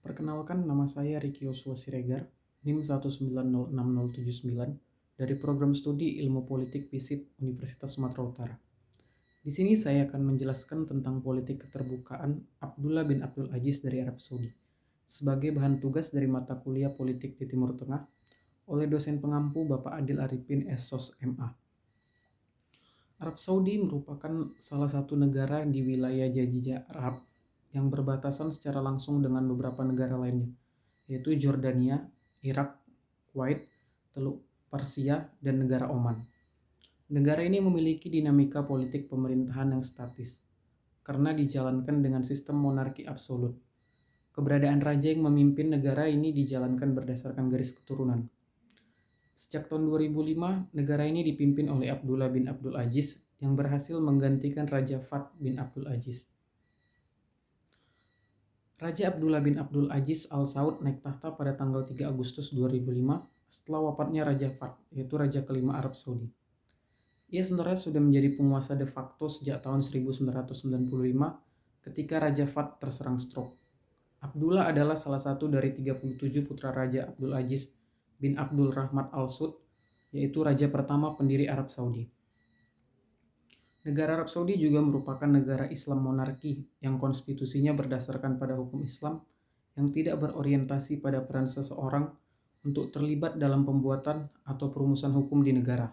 Perkenalkan, nama saya Riki Yosua Siregar, NIM 1906079 dari Program Studi Ilmu Politik FISIP Universitas Sumatera Utara. Di sini saya akan menjelaskan tentang politik keterbukaan Abdullah bin Abdul Aziz dari Arab Saudi sebagai bahan tugas dari mata kuliah politik di Timur Tengah oleh dosen pengampu Bapak Adil Arifin SSOS MA. Arab Saudi merupakan salah satu negara di wilayah Jazirah Arab yang berbatasan secara langsung dengan beberapa negara lainnya, yaitu Jordania, Irak, Kuwait, Teluk Persia, dan negara Oman. Negara ini memiliki dinamika politik pemerintahan yang statis, karena dijalankan dengan sistem monarki absolut. Keberadaan raja yang memimpin negara ini dijalankan berdasarkan garis keturunan. Sejak tahun 2005, negara ini dipimpin oleh Abdullah bin Abdul Aziz yang berhasil menggantikan Raja Fahd bin Abdul Aziz. Raja Abdullah bin Abdul Aziz Al Saud naik tahta pada tanggal 3 Agustus 2005 setelah wafatnya Raja Fahd, yaitu Raja kelima Arab Saudi. Ia sebenarnya sudah menjadi penguasa de facto sejak tahun 1995 ketika Raja Fahd terserang stroke. Abdullah adalah salah satu dari 37 putra Raja Abdul Aziz bin Abdul Rahman Al Saud, yaitu raja pertama pendiri Arab Saudi. Negara Arab Saudi juga merupakan negara Islam monarki yang konstitusinya berdasarkan pada hukum Islam yang tidak berorientasi pada peran seseorang untuk terlibat dalam pembuatan atau perumusan hukum di negara.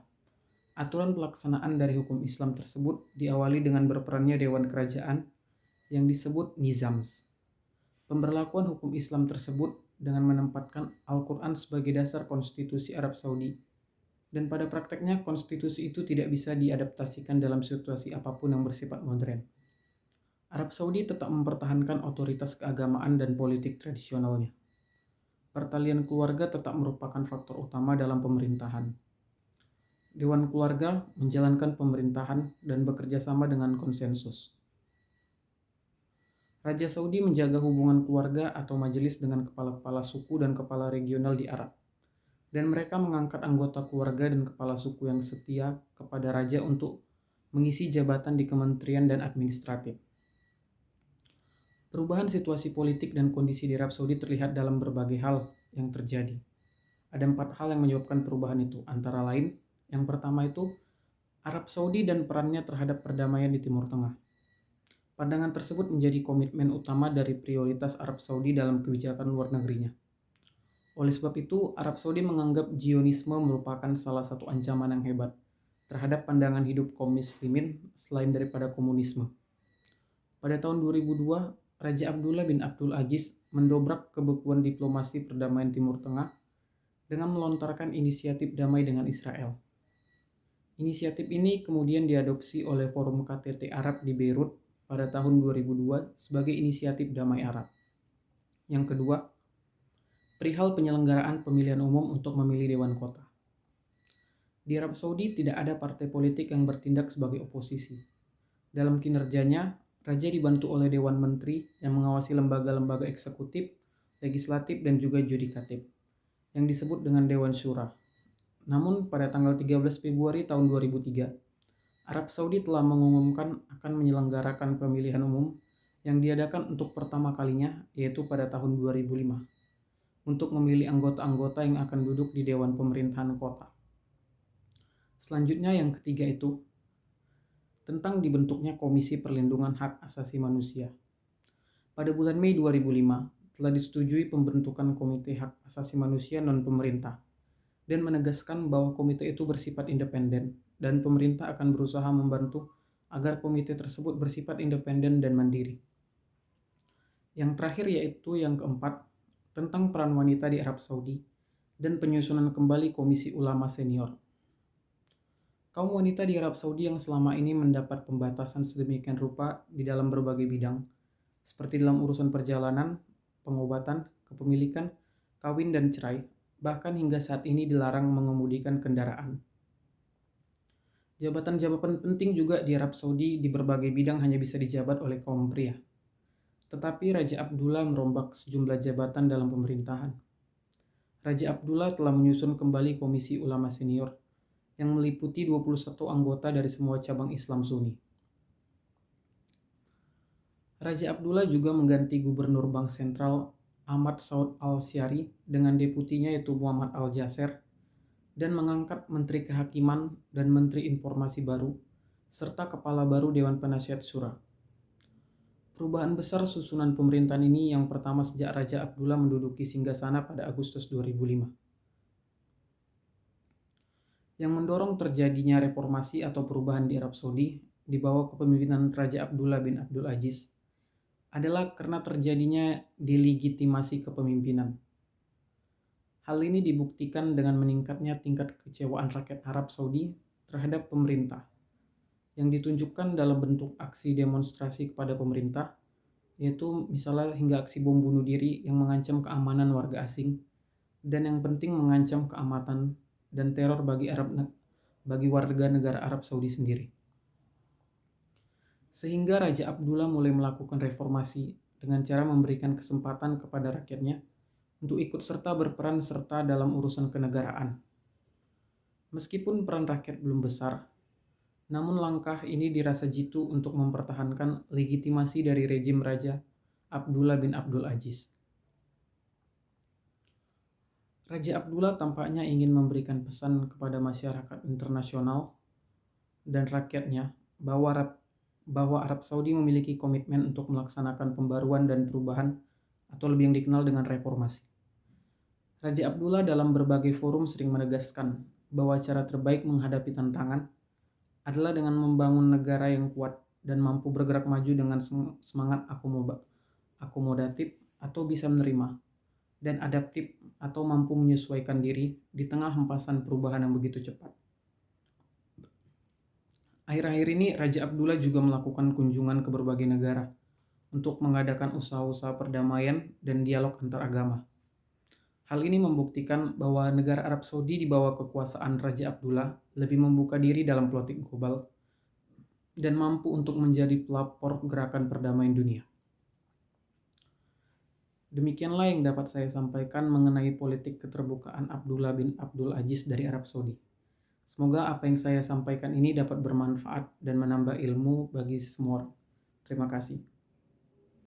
Aturan pelaksanaan dari hukum Islam tersebut diawali dengan berperannya Dewan Kerajaan yang disebut Nizams. Pemberlakuan hukum Islam tersebut dengan menempatkan Al-Quran sebagai dasar konstitusi Arab Saudi. Dan pada prakteknya konstitusi itu tidak bisa diadaptasikan dalam situasi apapun yang bersifat modern. Arab Saudi tetap mempertahankan otoritas keagamaan dan politik tradisionalnya. Pertalian keluarga tetap merupakan faktor utama dalam pemerintahan. Dewan keluarga menjalankan pemerintahan dan bekerja sama dengan konsensus. Raja Saudi menjaga hubungan keluarga atau majelis dengan kepala-kepala suku dan kepala regional di Arab. Dan mereka mengangkat anggota keluarga dan kepala suku yang setia kepada raja untuk mengisi jabatan di kementerian dan administratif. Perubahan situasi politik dan kondisi di Arab Saudi terlihat dalam berbagai hal yang terjadi. Ada 4 hal yang menyebabkan perubahan itu, antara lain, yang pertama itu Arab Saudi dan perannya terhadap perdamaian di Timur Tengah. Pandangan tersebut menjadi komitmen utama dari prioritas Arab Saudi dalam kebijakan luar negerinya. Oleh sebab itu, Arab Saudi menganggap Zionisme merupakan salah satu ancaman yang hebat terhadap pandangan hidup kaum muslimin selain daripada komunisme. Pada tahun 2002, Raja Abdullah bin Abdul Aziz mendobrak kebekuan diplomasi perdamaian Timur Tengah dengan melontarkan inisiatif damai dengan Israel. Inisiatif ini kemudian diadopsi oleh Forum KTT Arab di Beirut pada tahun 2002 sebagai inisiatif damai Arab. Yang kedua, perihal penyelenggaraan pemilihan umum untuk memilih Dewan Kota. Di Arab Saudi tidak ada partai politik yang bertindak sebagai oposisi. Dalam kinerjanya, Raja dibantu oleh Dewan Menteri yang mengawasi lembaga-lembaga eksekutif, legislatif, dan juga yudikatif, yang disebut dengan Dewan Syura. Namun pada tanggal 13 Februari tahun 2003, Arab Saudi telah mengumumkan akan menyelenggarakan pemilihan umum yang diadakan untuk pertama kalinya, yaitu pada tahun 2005, untuk memilih anggota-anggota yang akan duduk di Dewan Pemerintahan Kota. Selanjutnya yang ketiga itu tentang dibentuknya Komisi Perlindungan Hak Asasi Manusia. Pada bulan Mei 2005 telah disetujui pembentukan Komite Hak Asasi Manusia non-pemerintah dan menegaskan bahwa komite itu bersifat independen dan pemerintah akan berusaha membantu agar komite tersebut bersifat independen dan mandiri. Yang terakhir yaitu yang keempat, tentang peran wanita di Arab Saudi dan penyusunan kembali Komisi Ulama Senior. Kaum wanita di Arab Saudi yang selama ini mendapat pembatasan sedemikian rupa di dalam berbagai bidang, seperti dalam urusan perjalanan, pengobatan, kepemilikan, kawin dan cerai, bahkan hingga saat ini dilarang mengemudikan kendaraan. Jabatan-jabatan penting juga di Arab Saudi di berbagai bidang hanya bisa dijabat oleh kaum pria. Tetapi Raja Abdullah merombak sejumlah jabatan dalam pemerintahan. Raja Abdullah telah menyusun kembali Komisi Ulama Senior yang meliputi 21 anggota dari semua cabang Islam Sunni. Raja Abdullah juga mengganti Gubernur Bank Sentral Ahmad Saud al-Syari dengan deputinya yaitu Muhammad al-Jaser, dan mengangkat Menteri Kehakiman dan Menteri Informasi baru, serta Kepala baru Dewan Penasihat Syura. Perubahan besar susunan pemerintahan ini yang pertama sejak Raja Abdullah menduduki singgasana pada Agustus 2005. Yang mendorong terjadinya reformasi atau perubahan di Arab Saudi di bawah kepemimpinan Raja Abdullah bin Abdul Aziz adalah karena terjadinya delegitimasi kepemimpinan. Hal ini dibuktikan dengan meningkatnya tingkat kekecewaan rakyat Arab Saudi terhadap pemerintah, yang ditunjukkan dalam bentuk aksi demonstrasi kepada pemerintah, yaitu misalnya hingga aksi bom bunuh diri yang mengancam keamanan warga asing, dan yang penting mengancam keamanan dan teror bagi warga negara Arab Saudi sendiri. Sehingga Raja Abdullah mulai melakukan reformasi dengan cara memberikan kesempatan kepada rakyatnya untuk ikut serta berperan serta dalam urusan kenegaraan. Meskipun peran rakyat belum besar, namun langkah ini dirasa jitu untuk mempertahankan legitimasi dari rejim Raja Abdullah bin Abdul Aziz. Raja Abdullah tampaknya ingin memberikan pesan kepada masyarakat internasional dan rakyatnya bahwa Arab Saudi memiliki komitmen untuk melaksanakan pembaruan dan perubahan, atau lebih yang dikenal dengan reformasi. Raja Abdullah dalam berbagai forum sering menegaskan bahwa cara terbaik menghadapi tantangan adalah dengan membangun negara yang kuat dan mampu bergerak maju dengan semangat akomodatif atau bisa menerima, dan adaptif atau mampu menyesuaikan diri di tengah hempasan perubahan yang begitu cepat. Akhir-akhir ini Raja Abdullah juga melakukan kunjungan ke berbagai negara untuk mengadakan usaha-usaha perdamaian dan dialog antar agama. Hal ini membuktikan bahwa negara Arab Saudi di bawah kekuasaan Raja Abdullah lebih membuka diri dalam politik global dan mampu untuk menjadi pelopor gerakan perdamaian dunia. Demikianlah yang dapat saya sampaikan mengenai politik keterbukaan Abdullah bin Abdul Aziz dari Arab Saudi. Semoga apa yang saya sampaikan ini dapat bermanfaat dan menambah ilmu bagi semua orang. Terima kasih.